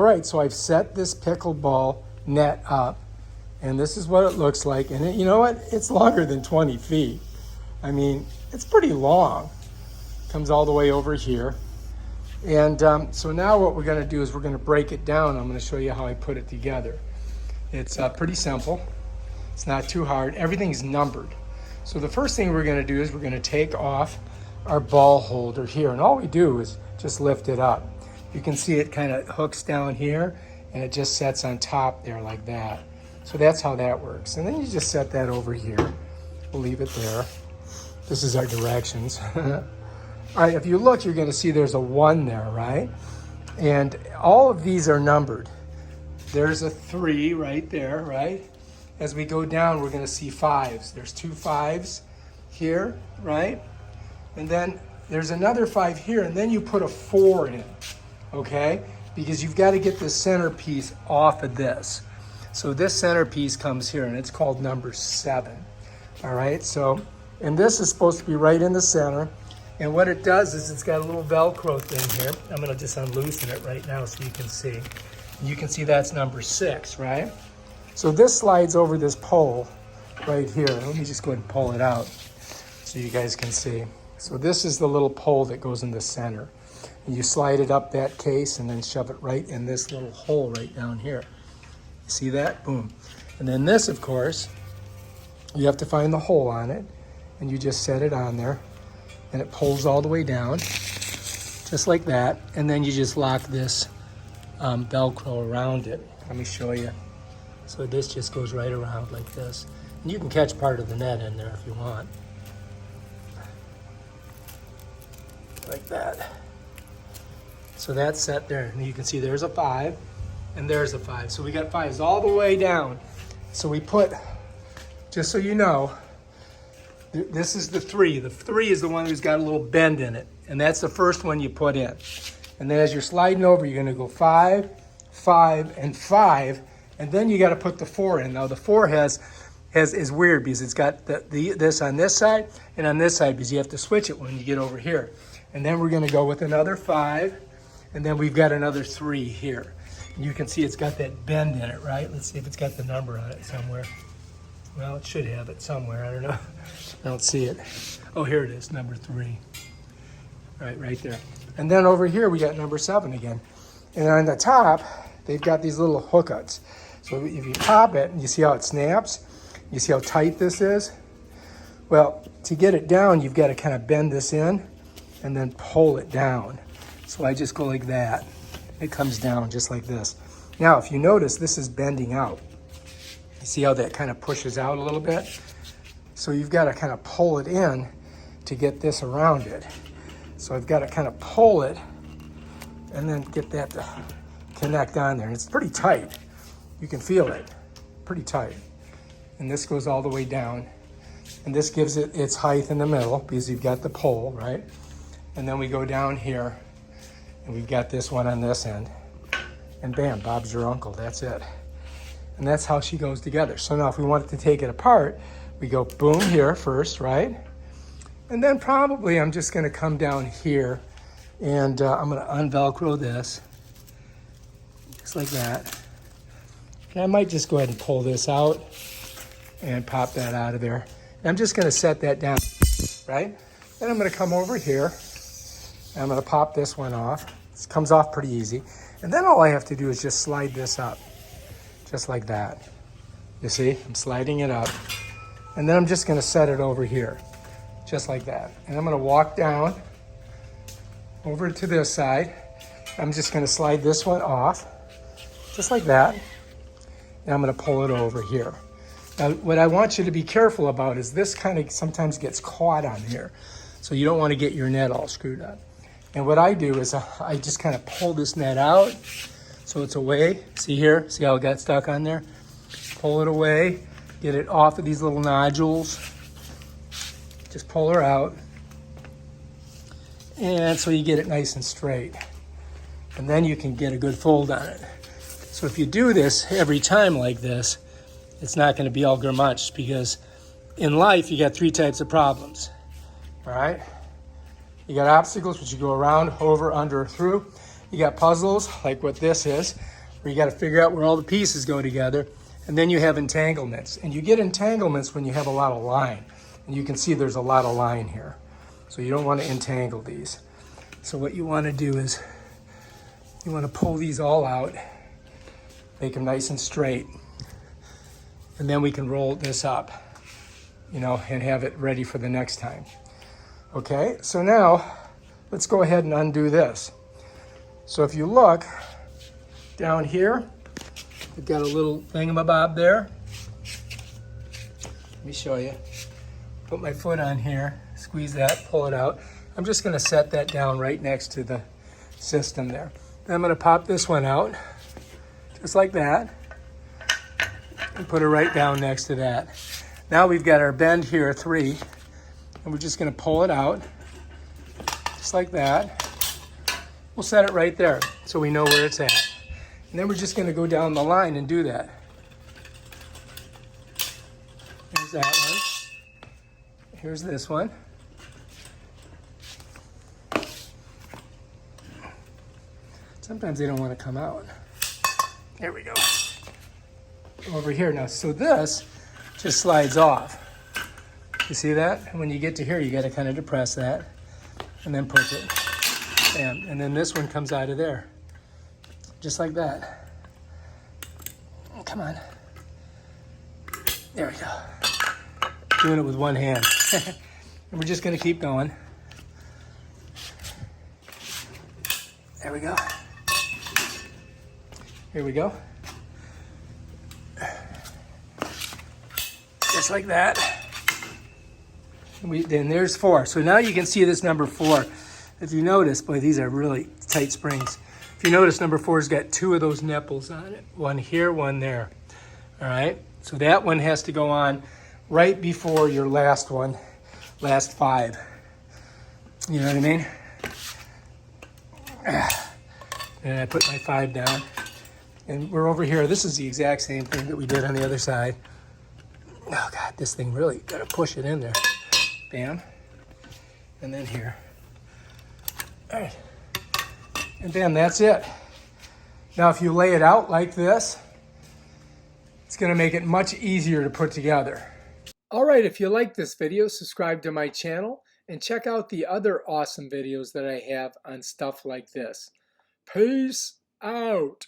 All right, so I've set this pickleball net up, and this is what it looks like. And you know what? It's longer than 20 feet. I mean, it's pretty long. Comes all the way over here. And so now what we're going to do is we're going to break it down. I'm going to show you how I put it together. It's pretty simple. It's not too hard. Everything's numbered. So the first thing we're going to do is we're going to take off our ball holder here. And all we do is just lift it up. You can see it kind of hooks down here and it just sets on top there like that. So that's how that works. And then you just set that over here. We'll leave it there. This is our directions. All right, if you look, you're going to see there's a 1 there, right? And all of these are numbered. There's a 3 right there, right? As we go down, we're going to see 5s. There's 2 5s here, right? And then there's another 5 here, and then you put a 4 in, okay? Because you've got to get this centerpiece off of this. So this centerpiece comes here, and it's called number 7, all right? So, and this is supposed to be right in the center. And what it does is it's got a little Velcro thing here. I'm gonna just unloosen it right now so you can see. You can see that's number 6, right? So this slides over this pole right here. Let me just go ahead and pull it out so you guys can see. So this is the little pole that goes in the center. And you slide it up that case and then shove it right in this little hole right down here. You see that? Boom. And then this, of course, you have to find the hole on it and you just set it on there. And it pulls all the way down, just like that. And then you just lock this Velcro around it. Let me show you. So this just goes right around like this. And you can catch part of the net in there if you want. Like that. So that's set there. And you can see there's a 5 and there's a 5. So we got 5s all the way down. So we put, just so you know, this is the 3. The 3 is the one who's got a little bend in it. And that's the first one you put in. And then as you're sliding over, you're going to go 5, 5, and 5. And then you got to put the 4 in. Now the 4 is weird because it's got this on this side and on this side because you have to switch it when you get over here. And then we're going to go with another 5. And then we've got another 3 here. And you can see it's got that bend in it, right? Let's see if it's got the number on it somewhere. Well, it should have it somewhere. I don't know. I don't see it. Oh, here it is, number 3. Right there. And then over here, we got number 7 again. And on the top, they've got these little hookups. So if you pop it, and you see how it snaps? You see how tight this is? Well, to get it down, you've got to kind of bend this in and then pull it down. So I just go like that. It comes down just like this. Now, if you notice, this is bending out. You see how that kind of pushes out a little bit? So you've got to kind of pull it in to get this around it. So I've got to kind of pull it and then get that to connect on there. And it's pretty tight. You can feel it. Pretty tight. And this goes all the way down. And this gives it its height in the middle because you've got the pole, right? And then we go down here and we've got this one on this end. And bam, Bob's your uncle. That's it. And that's how she goes together. So now if we wanted to take it apart, we go boom here first, right? And then probably I'm just gonna come down here and I'm gonna unvelcro this, just like that. And I might just go ahead and pull this out and pop that out of there. And I'm just gonna set that down, right? Then I'm gonna come over here and I'm gonna pop this one off. This comes off pretty easy. And then all I have to do is just slide this up. Just like that. You see, I'm sliding it up. And then I'm just gonna set it over here, just like that. And I'm gonna walk down over to this side. I'm just gonna slide this one off, just like that. And I'm gonna pull it over here. Now, what I want you to be careful about is this kind of sometimes gets caught on here. So you don't wanna get your net all screwed up. And what I do is I just kind of pull this net out so it's away. See here? See how it got stuck on there? Pull it away. Get it off of these little nodules. Just pull her out. And so you get it nice and straight. And then you can get a good fold on it. So if you do this every time like this, it's not going to be all much because in life you got 3 types of problems. All right? You got obstacles, which you go around, over, under, through. You got puzzles, like what this is, where you got to figure out where all the pieces go together. And then you have entanglements. And you get entanglements when you have a lot of line. And you can see there's a lot of line here. So you don't want to entangle these. So what you want to do is you want to pull these all out, make them nice and straight. And then we can roll this up, you know, and have it ready for the next time. Okay, so now let's go ahead and undo this. So if you look down here, we've got a little thingamabob there. Let me show you. Put my foot on here, squeeze that, pull it out. I'm just gonna set that down right next to the system there. Then I'm gonna pop this one out, just like that, and put it right down next to that. Now we've got our bend here, 3, and we're just gonna pull it out, just like that. We'll set it right there so we know where it's at. And then we're just gonna go down the line and do that. Here's that one. Here's this one. Sometimes they don't want to come out. There we go. Over here now. So this just slides off. You see that? And when you get to here, you got to kind of depress that and then push it. Bam. And then this one comes out of there. Just like that. Oh, come on. There we go. Doing it with one hand. And we're just going to keep going. There we go. Here we go. Just like that. Then there's 4. So now you can see this number 4. If you notice, boy, these are really tight springs. If you notice, number 4's got 2 of those nipples on it. One here, one there. All right? So that one has to go on right before your last one, last 5. You know what I mean? And I put my 5 down. And we're over here. This is the exact same thing that we did on the other side. Oh, God, this thing really got to push it in there. Bam. And then here. All right. And bam, that's it. Now, if you lay it out like this, it's going to make it much easier to put together. All right, if you like this video, subscribe to my channel and check out the other awesome videos that I have on stuff like this. Peace out.